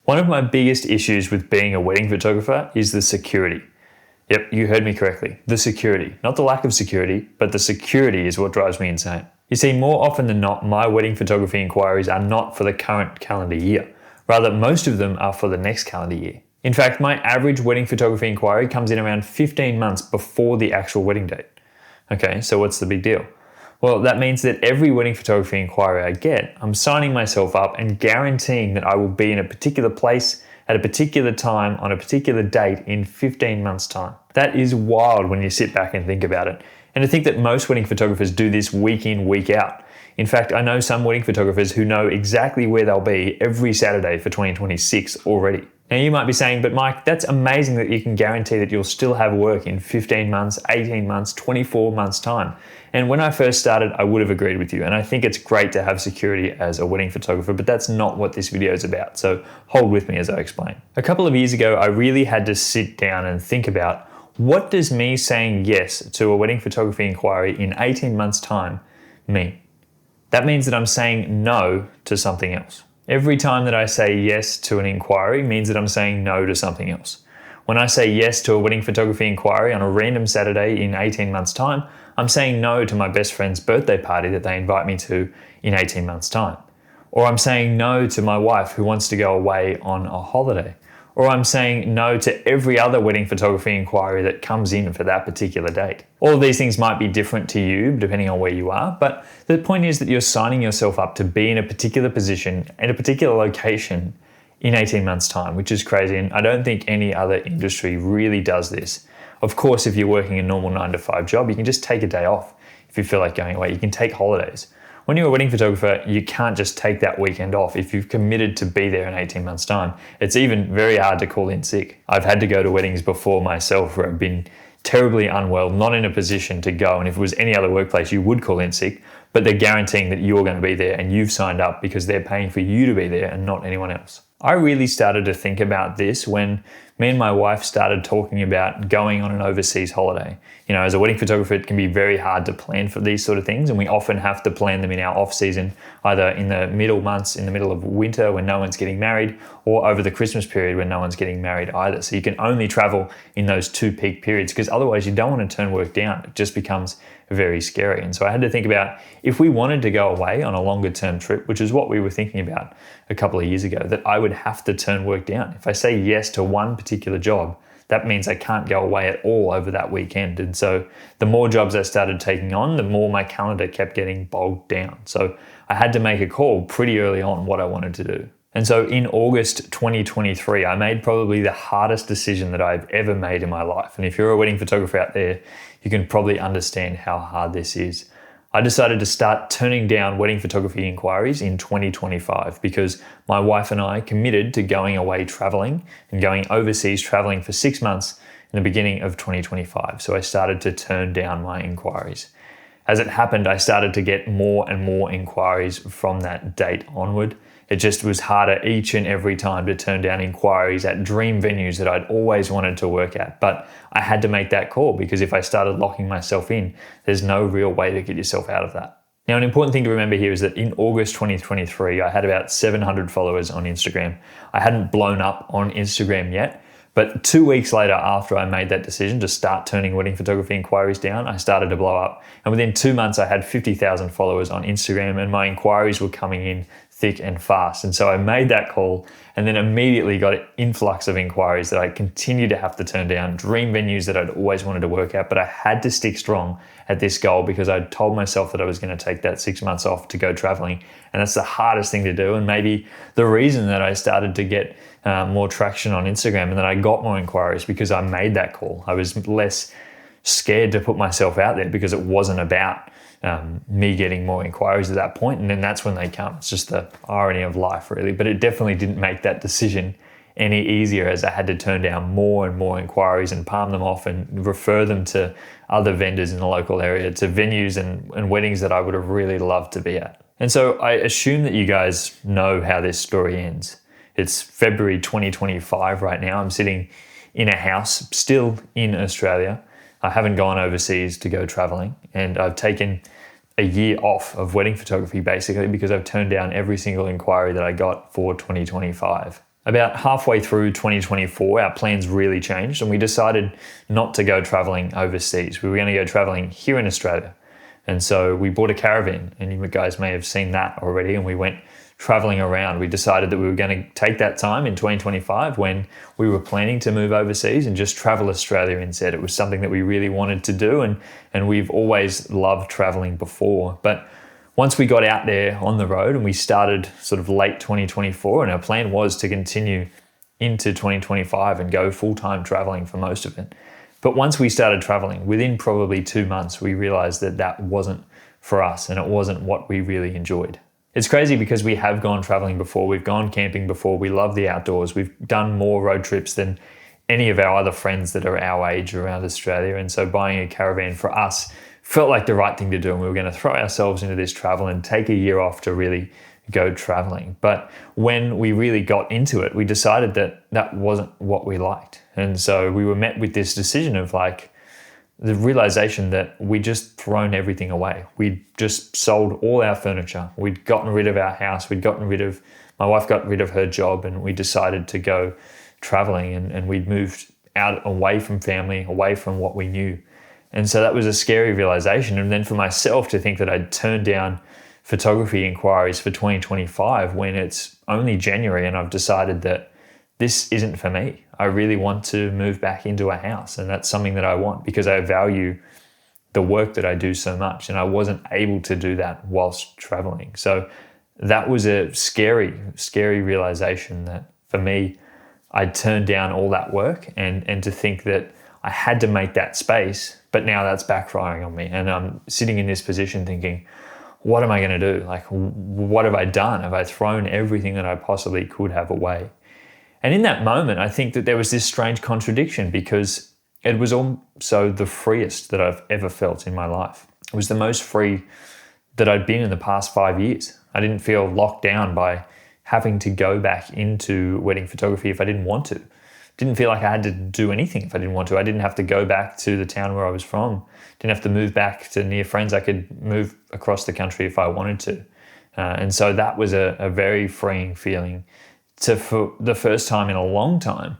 One of my biggest issues with being a wedding photographer is the security. Yep, you heard me correctly. The security. Not the lack of security, but the security is what drives me insane. You see, more often than not, my wedding photography inquiries are not for the current calendar year. Rather, most of them are for the next calendar year. In fact, my average wedding photography inquiry comes in around 15 months before the actual wedding date. Okay, so what's the big deal? Well, that means that every wedding photography inquiry I get, I'm signing myself up and guaranteeing that I will be in a particular place at a particular time on a particular date in 15 months' time. That is wild when you sit back and think about it. And to think that most wedding photographers do this week in, week out. In fact, I know some wedding photographers who know exactly where they'll be every Saturday for 2026 already. Now you might be saying, but Mike, that's amazing that you can guarantee that you'll still have work in 15 months, 18 months, 24 months time. And when I first started, I would have agreed with you. And I think it's great to have security as a wedding photographer, but that's not what this video is about. So hold with me as I explain. A couple of years ago, I really had to sit down and think about, what does me saying yes to a wedding photography inquiry in 18 months time mean? That means that I'm saying no to something else. Every time that I say yes to an inquiry means that I'm saying no to something else. When I say yes to a wedding photography inquiry on a random Saturday in 18 months' time, I'm saying no to my best friend's birthday party that they invite me to in 18 months' time. Or I'm saying no to my wife who wants to go away on a holiday. Or I'm saying no to every other wedding photography inquiry that comes in for that particular date. All of these things might be different to you depending on where you are, but the point is that you're signing yourself up to be in a particular position in a particular location in 18 months' time, which is crazy, and I don't think any other industry really does this. Of course, if you're working a normal 9-to-5 job, you can just take a day off if you feel like going away. You can take holidays. When you're a wedding photographer, you can't just take that weekend off. If you've committed to be there in 18 months' time, it's even very hard to call in sick. I've had to go to weddings before myself where I've been terribly unwell, not in a position to go. And if it was any other workplace, you would call in sick, but they're guaranteeing that you're going to be there and you've signed up because they're paying for you to be there and not anyone else. I really started to think about this when me and my wife started talking about going on an overseas holiday. You know, as a wedding photographer, it can be very hard to plan for these sort of things, and we often have to plan them in our off season, either in the middle months, in the middle of winter when no one's getting married, or over the Christmas period when no one's getting married either. So you can only travel in those two peak periods because otherwise you don't want to turn work down. It just becomes very scary. And so I had to think about, if we wanted to go away on a longer term trip, which is what we were thinking about a couple of years ago, that I would have to turn work down. If I say yes to one particular job, that means I can't go away at all over that weekend. And so the more jobs I started taking on, the more my calendar kept getting bogged down. So I had to make a call pretty early on what I wanted to do. And so in August 2023, I made probably the hardest decision that I've ever made in my life. And if you're a wedding photographer out there, you can probably understand how hard this is. I decided to start turning down wedding photography inquiries in 2025 because my wife and I committed to going away traveling and going overseas traveling for 6 months in the beginning of 2025. So I started to turn down my inquiries. As it happened, I started to get more and more inquiries from that date onward. It just was harder each and every time to turn down inquiries at dream venues that I'd always wanted to work at. But I had to make that call because if I started locking myself in, there's no real way to get yourself out of that. Now, an important thing to remember here is that in August 2023, I had about 700 followers on Instagram. I hadn't blown up on Instagram yet, but 2 weeks later, after I made that decision to start turning wedding photography inquiries down, I started to blow up. And within 2 months, I had 50,000 followers on Instagram and my inquiries were coming in thick and fast. And so I made that call and then immediately got an influx of inquiries that I continued to have to turn down, dream venues that I'd always wanted to work at, but I had to stick strong at this goal because I'd told myself that I was going to take that 6 months off to go traveling. And that's the hardest thing to do. And maybe the reason that I started to get more traction on Instagram and that I got more inquiries because I made that call. I was less scared to put myself out there because it wasn't about me getting more inquiries at that point, and then that's when they come. It's just the irony of life, really. But it definitely didn't make that decision any easier as I had to turn down more and more inquiries and palm them off and refer them to other vendors in the local area, to venues and weddings that I would have really loved to be at. And so I assume that you guys know how this story ends. It's February 2025 right now. I'm sitting in a house still in Australia. I haven't gone overseas to go traveling, and I've taken a year off of wedding photography basically because I've turned down every single inquiry that I got for 2025. About halfway through 2024, our plans really changed and we decided not to go traveling overseas. We were going to go traveling here in Australia. And so we bought a caravan, and you guys may have seen that already, and we went traveling around. We decided that we were going to take that time in 2025 when we were planning to move overseas and just travel Australia instead. It was something that we really wanted to do, and we've always loved traveling before. But once we got out there on the road and we started sort of late 2024, and our plan was to continue into 2025 and go full-time traveling for most of it. But once we started traveling, within probably 2 months, we realized that that wasn't for us and it wasn't what we really enjoyed. It's crazy because we have gone traveling before, we've gone camping before, we love the outdoors, we've done more road trips than any of our other friends that are our age around Australia. And so buying a caravan for us felt like the right thing to do, and we were going to throw ourselves into this travel and take a year off to really go traveling. But when we really got into it, we decided that that wasn't what we liked. And so we were met with this decision of like the realization that we'd just thrown everything away. We'd just sold all our furniture. We'd gotten rid of our house. My wife got rid of her job, and we decided to go traveling, and we'd moved out away from family, away from what we knew. And so that was a scary realization. And then for myself to think that I'd turned down photography inquiries for 2025 when it's only January and I've decided that this isn't for me. I really want to move back into a house, and that's something that I want because I value the work that I do so much, and I wasn't able to do that whilst traveling. So that was a scary, scary realization that for me, I turned down all that work and to think that I had to make that space, but now that's backfiring on me. And I'm sitting in this position thinking, what am I going to do? Like, what have I done? Have I thrown everything that I possibly could have away? And in that moment, I think that there was this strange contradiction because it was also the freest that I've ever felt in my life. It was the most free that I'd been in the past 5 years. I didn't feel locked down by having to go back into wedding photography if I didn't want to. Didn't feel like I had to do anything if I didn't want to. I didn't have to go back to the town where I was from. Didn't have to move back to near friends. I could move across the country if I wanted to. And so that was a very freeing feeling to, for the first time in a long time,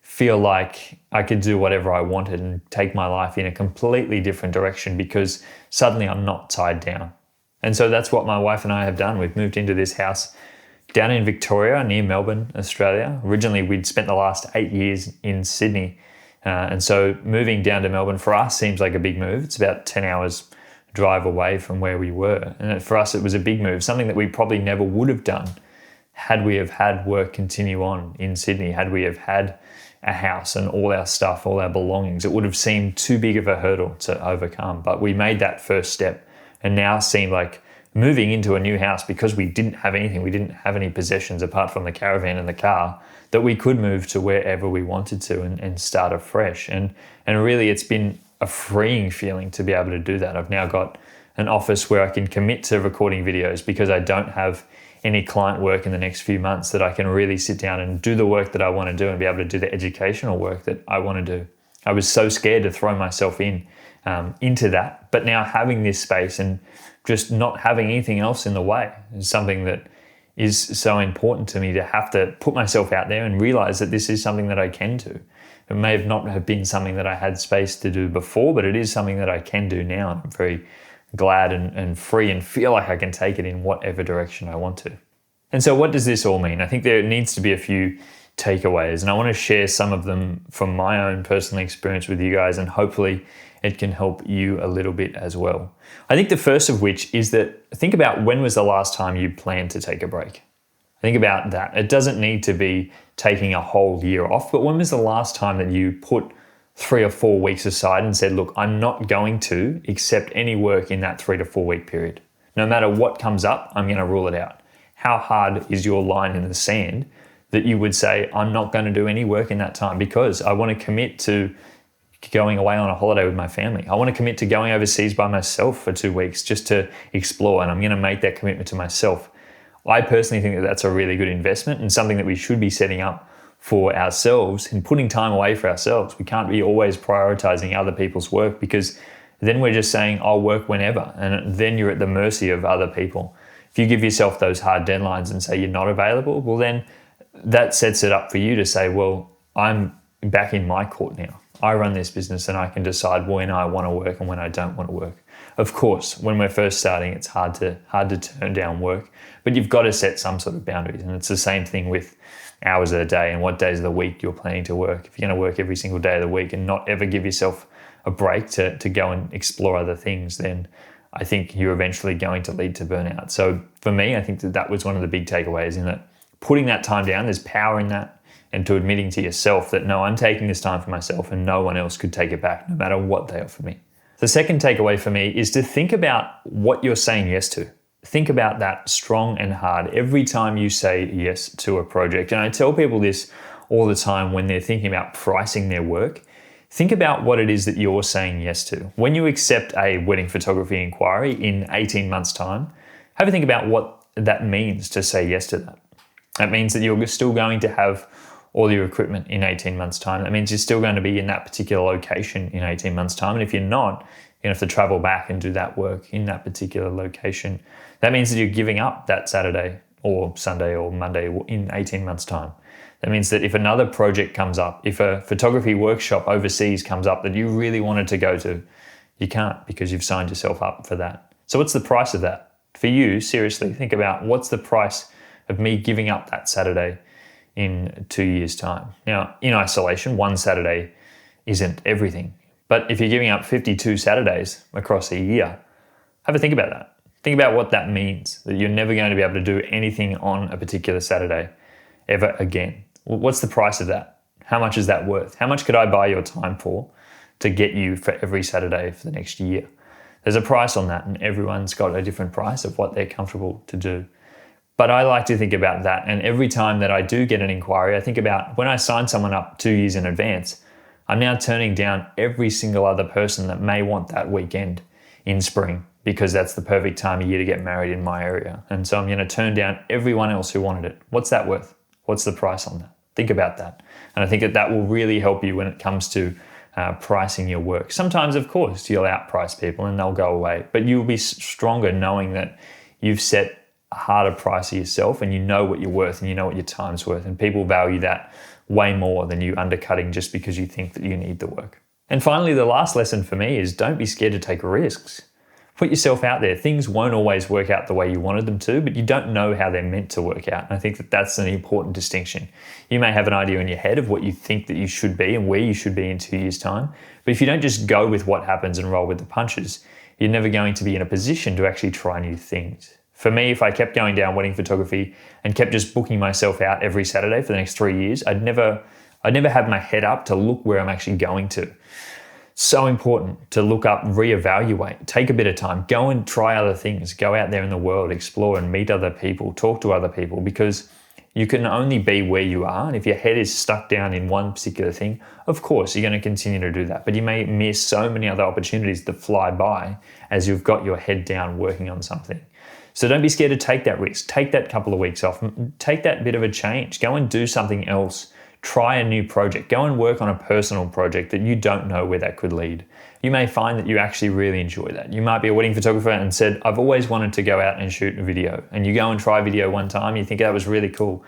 feel like I could do whatever I wanted and take my life in a completely different direction because suddenly I'm not tied down. And so that's what my wife and I have done. We've moved into this house down in Victoria, near Melbourne, Australia. Originally, we'd spent the last 8 years in Sydney. And so moving down to Melbourne for us seems like a big move. It's about 10 hours drive away from where we were. And for us, it was a big move, something that we probably never would have done had we have had work continue on in Sydney, had we have had a house and all our stuff, all our belongings. It would have seemed too big of a hurdle to overcome. But we made that first step and now seemed like moving into a new house because we didn't have anything, we didn't have any possessions apart from the caravan and the car, that we could move to wherever we wanted to and start afresh. And really it's been a freeing feeling to be able to do that. I've now got an office where I can commit to recording videos because I don't have any client work in the next few months, that I can really sit down and do the work that I want to do and be able to do the educational work that I want to do. I was so scared to throw myself into that, but now having this space and just not having anything else in the way is something that is so important to me, to have to put myself out there and realize that this is something that I can do. It may have not have been something that I had space to do before, but it is something that I can do now. And I'm very glad and free and feel like I can take it in whatever direction I want to. And so what does this all mean? I think there needs to be a few takeaways, and I want to share some of them from my own personal experience with you guys, and hopefully it can help you a little bit as well. I think the first of which is that think about when was the last time you planned to take a break. Think about that. It doesn't need to be taking a whole year off, but when was the last time that you put 3 or 4 weeks aside and said, look, I'm not going to accept any work in that 3 to 4 week period. No matter what comes up, I'm going to rule it out. How hard is your line in the sand that you would say, I'm not going to do any work in that time because I want to commit to going away on a holiday with my family. I want to commit to going overseas by myself for 2 weeks just to explore, and I'm going to make that commitment to myself. I personally think that that's a really good investment and something that we should be setting up for ourselves and putting time away for ourselves. We can't be always prioritizing other people's work because then we're just saying, I'll work whenever, and then you're at the mercy of other people. If you give yourself those hard deadlines and say you're not available, well then that sets it up for you to say, well, I'm back in my court now. I run this business and I can decide when I want to work and when I don't want to work. Of course, when we're first starting, it's hard to turn down work, but you've got to set some sort of boundaries. And it's the same thing with hours of the day and what days of the week you're planning to work. If you're going to work every single day of the week and not ever give yourself a break to go and explore other things, then I think you're eventually going to lead to burnout. So for me, I think that was one of the big takeaways, in that putting that time down, there's power in that, and to admitting to yourself that, no, I'm taking this time for myself and no one else could take it back, no matter what they offer me. The second takeaway for me is to think about what you're saying yes to. Think about that strong and hard every time you say yes to a project. And I tell people this all the time when they're thinking about pricing their work. Think about what it is that you're saying yes to. When you accept a wedding photography inquiry in 18 months' time, have a think about what that means to say yes to that. That means that you're still going to have all your equipment in 18 months' time. That means you're still going to be in that particular location in 18 months' time. And if you're not, you're going to have to travel back and do that work in that particular location. That means that you're giving up that Saturday or Sunday or Monday in 18 months' time. That means that if another project comes up, if a photography workshop overseas comes up that you really wanted to go to, you can't because you've signed yourself up for that. So what's the price of that? For you, seriously, think about what's the price of me giving up that Saturday in 2 years' time. Now, in isolation, one Saturday isn't everything. But if you're giving up 52 Saturdays across a year, have a think about that. Think about what that means, that you're never going to be able to do anything on a particular Saturday ever again. Well, what's the price of that? How much is that worth? How much could I buy your time for to get you for every Saturday for the next year? There's a price on that, and everyone's got a different price of what they're comfortable to do. But I like to think about that, and every time that I do get an inquiry, I think about when I sign someone up 2 years in advance, I'm now turning down every single other person that may want that weekend in spring, because that's the perfect time of year to get married in my area. And so I'm going to turn down everyone else who wanted it. What's that worth? What's the price on that? Think about that. And I think that will really help you when it comes to pricing your work. Sometimes, of course, you'll outprice people and they'll go away, but you'll be stronger knowing that you've set a harder price of yourself and you know what you're worth and you know what your time's worth. And people value that way more than you undercutting just because you think that you need the work. And finally, the last lesson for me is don't be scared to take risks. Put yourself out there. Things won't always work out the way you wanted them to, but you don't know how they're meant to work out. And I think that that's an important distinction. You may have an idea in your head of what you think that you should be and where you should be in 2 years' time. But if you don't just go with what happens and roll with the punches, you're never going to be in a position to actually try new things. For me, if I kept going down wedding photography and kept just booking myself out every Saturday for the next 3 years, I'd never have my head up to look where I'm actually going to. So important to look up, reevaluate, take a bit of time, go and try other things, go out there in the world, explore and meet other people, talk to other people, because you can only be where you are. And if your head is stuck down in one particular thing, of course, you're going to continue to do that. But you may miss so many other opportunities that fly by as you've got your head down working on something. So don't be scared to take that risk. Take that couple of weeks off. Take that bit of a change. Go and do something else. Try a new project. Go and work on a personal project that you don't know where that could lead. You may find that you actually really enjoy that. You might be a wedding photographer and said, I've always wanted to go out and shoot a video. And you go and try video one time, you think that was really cool.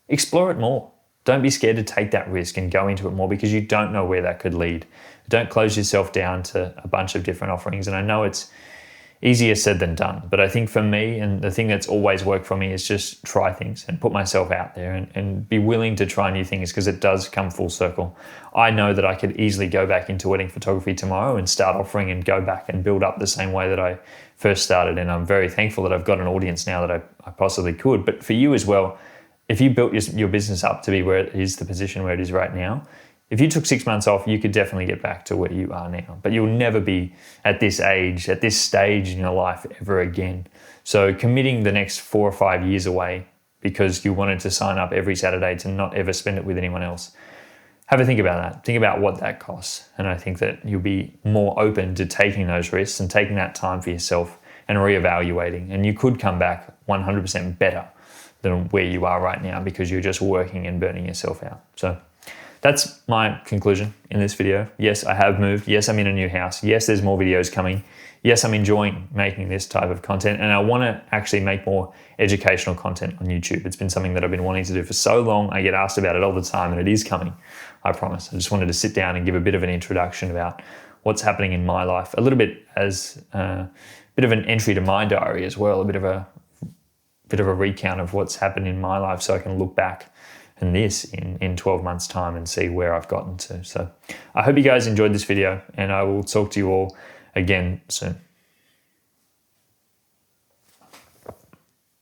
Explore it more. Don't be scared to take that risk and go into it more, because you don't know where that could lead. Don't close yourself down to a bunch of different offerings. And I know it's easier said than done. But I think for me, and the thing that's always worked for me, is just try things and put myself out there and be willing to try new things, because it does come full circle. I know that I could easily go back into wedding photography tomorrow and start offering and go back and build up the same way that I first started. And I'm very thankful that I've got an audience now that I possibly could. But for you as well, if you built your business up to be where it is, the position where it is right now, if you took 6 months off, you could definitely get back to where you are now. But you'll never be at this age, at this stage in your life ever again. So committing the next 4 or 5 years away because you wanted to sign up every Saturday to not ever spend it with anyone else, have a think about that. Think about what that costs. And I think that you'll be more open to taking those risks and taking that time for yourself and reevaluating. And you could come back 100% better than where you are right now because you're just working and burning yourself out. So that's my conclusion in this video. Yes, I have moved. Yes, I'm in a new house. Yes, there's more videos coming. Yes, I'm enjoying making this type of content, and I want to actually make more educational content on YouTube. It's been something that I've been wanting to do for so long. I get asked about it all the time, and it is coming, I promise. I just wanted to sit down and give a bit of an introduction about what's happening in my life, a little bit as a bit of an entry to my diary as well, a bit of a recount of what's happened in my life, so I can look back and this in 12 months' time and see where I've gotten to. So I hope you guys enjoyed this video, and I will talk to you all again soon.